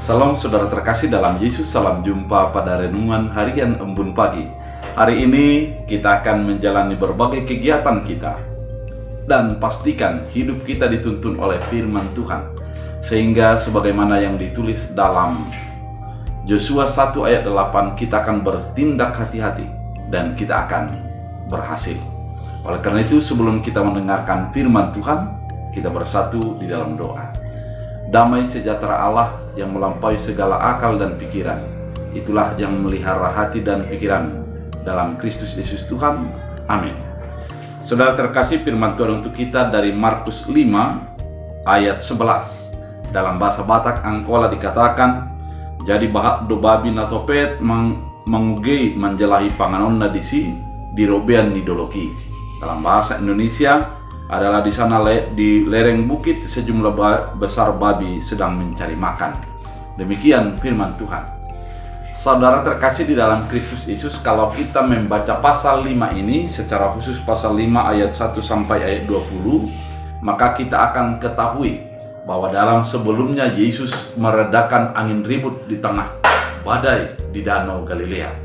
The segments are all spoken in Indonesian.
Salam saudara terkasih dalam Yesus, salam jumpa pada renungan harian Embun Pagi. Hari ini kita akan menjalani berbagai kegiatan kita dan pastikan hidup kita dituntun oleh firman Tuhan, sehingga sebagaimana yang ditulis dalam Yosua 1 ayat 8, kita akan bertindak hati-hati dan kita akan berhasil. Oleh karena itu, sebelum kita mendengarkan firman Tuhan, kita bersatu di dalam doa. Damai sejahtera Allah yang melampaui segala akal dan pikiran, itulah yang melihara hati dan pikiran dalam Kristus Yesus Tuhan. Amin. Saudara terkasih, firman Tuhan untuk kita dari Markus 5 ayat 11. Dalam bahasa Batak Angkola dikatakan, jadi bahak do babi na topet mengugei menjelahi panganonna disi di robean nidoloki. Dalam bahasa Indonesia adalah di sana di lereng bukit sejumlah besar babi sedang mencari makan. Demikian firman Tuhan. Saudara terkasih di dalam Kristus Yesus, kalau kita membaca pasal 5 ini, secara khusus pasal 5 ayat 1 sampai ayat 20, maka kita akan ketahui bahwa dalam sebelumnya Yesus meredakan angin ribut di tengah badai di Danau Galilea.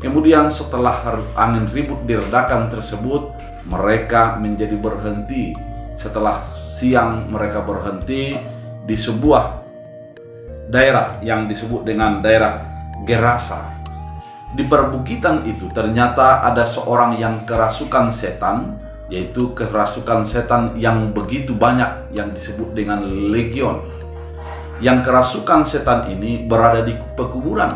Kemudian setelah angin ribut diredakan tersebut, mereka menjadi berhenti. Setelah siang mereka berhenti di sebuah daerah yang disebut dengan daerah Gerasa. Di perbukitan itu ternyata ada seorang yang kerasukan setan, yaitu kerasukan setan yang begitu banyak yang disebut dengan legion. Yang kerasukan setan ini berada di pekuburan.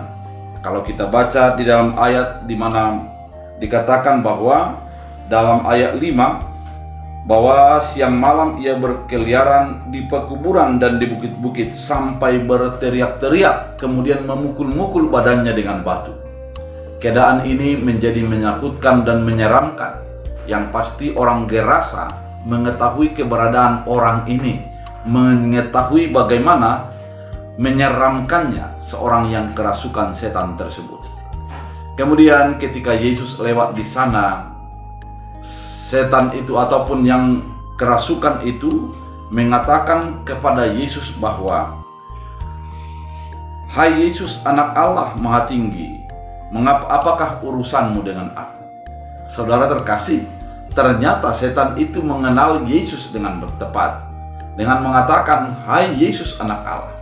Kalau kita baca di dalam ayat di mana dikatakan bahwa dalam ayat 5 bahwa siang malam ia berkeliaran di pekuburan dan di bukit-bukit sampai berteriak-teriak, kemudian memukul-mukul badannya dengan batu. Keadaan ini menjadi menakutkan dan menyeramkan. Yang pasti orang Gerasa mengetahui keberadaan orang ini, mengetahui bagaimana menyeramkannya seorang yang kerasukan setan tersebut. Kemudian ketika Yesus lewat di sana, setan itu ataupun yang kerasukan itu mengatakan kepada Yesus bahwa, "Hai Yesus, anak Allah Maha Tinggi, apakah urusanmu dengan aku?" Saudara terkasih, ternyata setan itu mengenal Yesus dengan tepat dengan mengatakan, "Hai Yesus, anak Allah."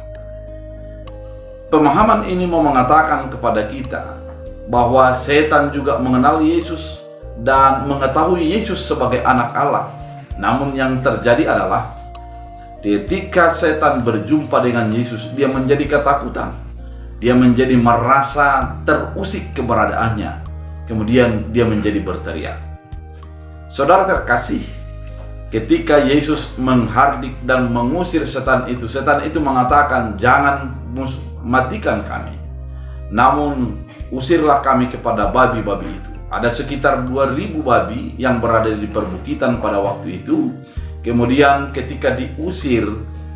Pemahaman ini mau mengatakan kepada kita bahwa setan juga mengenal Yesus dan mengetahui Yesus sebagai anak Allah. Namun yang terjadi adalah ketika setan berjumpa dengan Yesus, dia menjadi ketakutan. Dia menjadi merasa terusik keberadaannya. Kemudian dia menjadi berteriak. Saudara terkasih, ketika Yesus menghardik dan mengusir setan itu mengatakan, "Jangan matikan kami, namun usirlah kami kepada babi-babi itu." Ada sekitar 2000 babi yang berada di perbukitan pada waktu itu. Kemudian ketika diusir,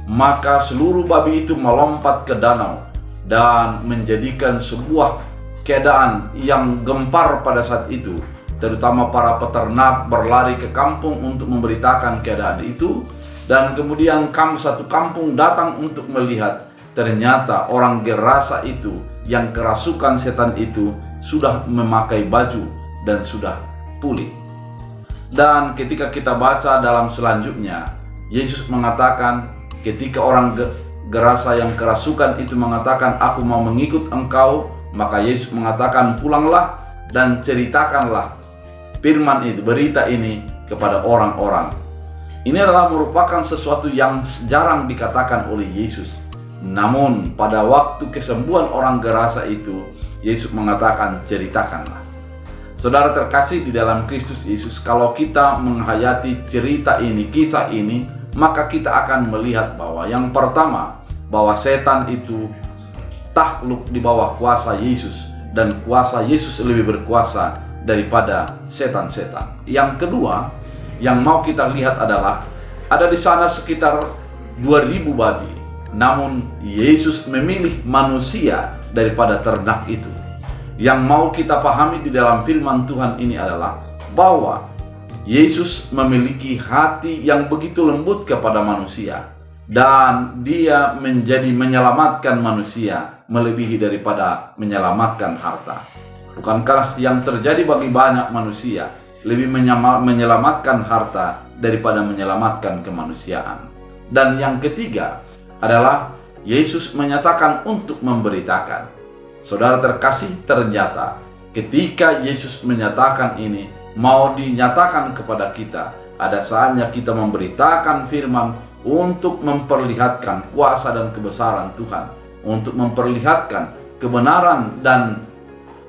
maka seluruh babi itu melompat ke danau dan menjadikan sebuah keadaan yang gempar pada saat itu. Terutama para peternak berlari ke kampung untuk memberitakan keadaan itu. Dan kemudian satu kampung datang untuk melihat. Ternyata orang Gerasa itu yang kerasukan setan itu sudah memakai baju dan sudah pulih. Dan ketika kita baca dalam selanjutnya, Yesus mengatakan ketika orang Gerasa yang kerasukan itu mengatakan, "Aku mau mengikut engkau," maka Yesus mengatakan, "Pulanglah dan ceritakanlah firman itu, berita ini kepada orang-orang." Ini adalah merupakan sesuatu yang jarang dikatakan oleh Yesus. Namun pada waktu kesembuhan orang Gerasa itu, Yesus mengatakan, "Ceritakanlah." Saudara terkasih di dalam Kristus Yesus, kalau kita menghayati cerita ini, kisah ini, maka kita akan melihat bahwa yang pertama, bahwa setan itu takluk di bawah kuasa Yesus, dan kuasa Yesus lebih berkuasa daripada setan-setan. Yang kedua, yang mau kita lihat adalah ada di sana sekitar 2000 babi. Namun Yesus memilih manusia daripada ternak itu. Yang mau kita pahami di dalam firman Tuhan ini adalah bahwa Yesus memiliki hati yang begitu lembut kepada manusia. dan dia menjadi menyelamatkan manusia melebihi daripada menyelamatkan harta. Bukankah yang terjadi bagi banyak manusia lebih menyelamatkan harta daripada menyelamatkan kemanusiaan? Dan yang ketiga adalah Yesus menyatakan untuk memberitakan. Saudara terkasih, ternyata ketika Yesus menyatakan ini, mau dinyatakan kepada kita, ada saatnya kita memberitakan firman untuk memperlihatkan kuasa dan kebesaran Tuhan, untuk memperlihatkan kebenaran dan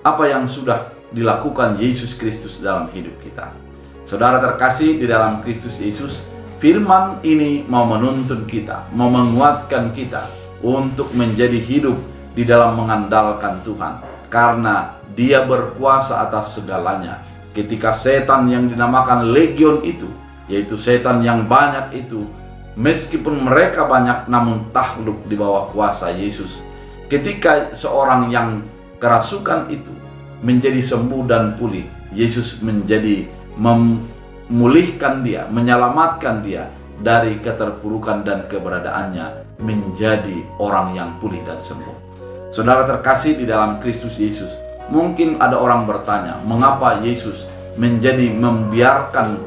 apa yang sudah dilakukan Yesus Kristus dalam hidup kita. Saudara terkasih di dalam Kristus Yesus, firman ini mau menuntun kita, mau menguatkan kita untuk menjadi hidup di dalam mengandalkan Tuhan, karena Dia berkuasa atas segalanya. Ketika setan yang dinamakan legion itu, yaitu setan yang banyak itu, meskipun mereka banyak namun takluk di bawah kuasa Yesus. Ketika seorang yang kerasukan itu menjadi sembuh dan pulih, Yesus menjadi memulihkan dia, menyelamatkan dia dari keterpurukan dan keberadaannya menjadi orang yang pulih dan sembuh. Saudara terkasih di dalam Kristus Yesus, mungkin ada orang bertanya, mengapa Yesus menjadi membiarkan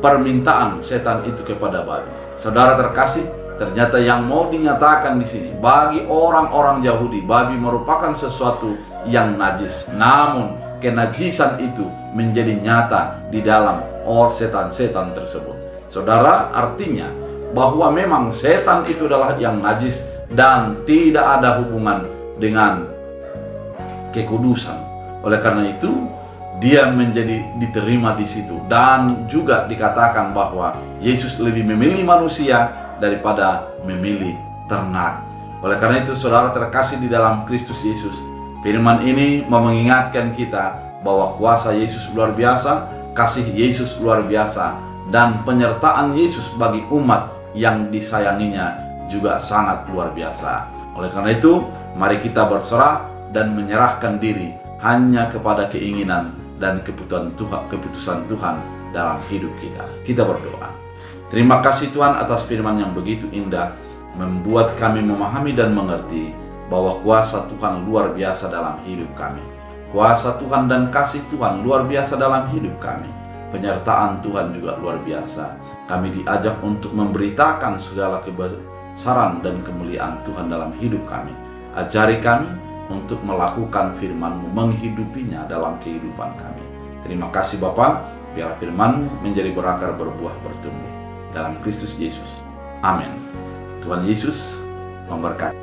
permintaan setan itu kepada babi? Saudara terkasih, ternyata yang mau dinyatakan di sini bagi orang-orang Yahudi, babi merupakan sesuatu yang najis. Namun kenajisan itu menjadi nyata di dalam setan-setan tersebut. Saudara, artinya bahwa memang setan itu adalah yang najis dan tidak ada hubungan dengan kekudusan. Oleh karena itu, dia menjadi diterima di situ, dan juga dikatakan bahwa Yesus lebih memilih manusia daripada memilih ternak. Oleh karena itu, saudara terkasih di dalam Kristus Yesus, firman ini mengingatkan kita bahwa kuasa Yesus luar biasa, kasih Yesus luar biasa, dan penyertaan Yesus bagi umat yang disayanginya juga sangat luar biasa. Oleh karena itu, mari kita berserah dan menyerahkan diri hanya kepada keinginan dan keputusan Tuhan dalam hidup kita. Kita berdoa. Terima kasih Tuhan atas firman yang begitu indah, membuat kami memahami dan mengerti bahwa kuasa Tuhan luar biasa dalam hidup kami. Kuasa Tuhan dan kasih Tuhan luar biasa dalam hidup kami. Penyertaan Tuhan juga luar biasa. Kami diajak untuk memberitakan segala kebesaran dan kemuliaan Tuhan dalam hidup kami. Ajari kami untuk melakukan firman-Mu, menghidupinya dalam kehidupan kami. Terima kasih Bapa, biar firman-Mu menjadi berakar, berbuah, bertumbuh dalam Kristus Yesus. Amin. Tuhan Yesus memberkati.